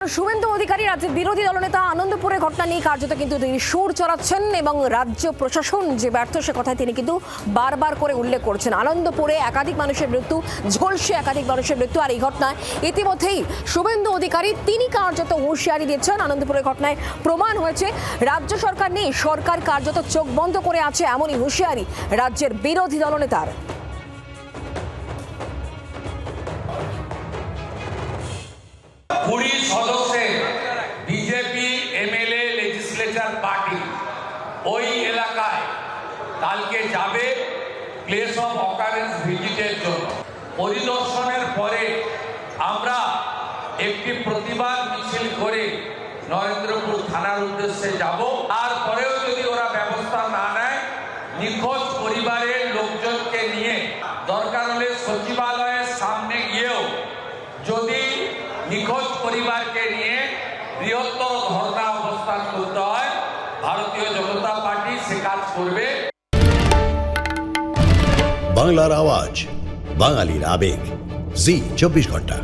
শুভেন্দু অধিকারী রাজ্যের বিরোধী দলনেতা আনন্দপুরের ঘটনা নিয়ে কার্যত কিন্তু তিনি সুর চড়াচ্ছেন এবং রাজ্য প্রশাসন যে ব্যর্থ সে কথায় তিনি কিন্তু বারবার করে উল্লেখ করছেন। আনন্দপুরে একাধিক মানুষের মৃত্যু, ঝলসে একাধিক মানুষের মৃত্যু, আর এই ঘটনায় ইতিমধ্যেই শুভেন্দু অধিকারী তিনি কার্যত হুঁশিয়ারি দিচ্ছেন। আনন্দপুরের ঘটনায় প্রমাণ হয়েছে রাজ্য সরকার নেই, সরকার কার্যত চোখ বন্ধ করে আছে, এমনই হুঁশিয়ারি রাজ্যের বিরোধী দলনেতার। কুড়ি সদস্যের বিজেপি এমএলএ লেজিসলেচার পার্টি ওই এলাকায় কালকে যাবে প্লেস অফ অকারেন্স ভিজিটের জন্য। পরিদর্শনের পরে আমরা একটি প্রতিবাদ মিছিল করে নরেন্দ্রপুর থানার উদ্দেশ্যে যাব। তারপরেও যদি ওরা ব্যবস্থা না নেয়, নিখোঁজ পরিবারের লোকজনকে নিয়ে দরকার হলে সচিবালয়ের সামনে গিয়েও যদি নিখোঁজ পরিবারকে নিয়ে বৃহত্তর ধর্ণা অবস্থান করতে হয়, ভারতীয় জনতা পার্টি সে কাজ করবে। বাংলার আওয়াজ, বাঙালির আবেগ, জি 24 ঘন্টা।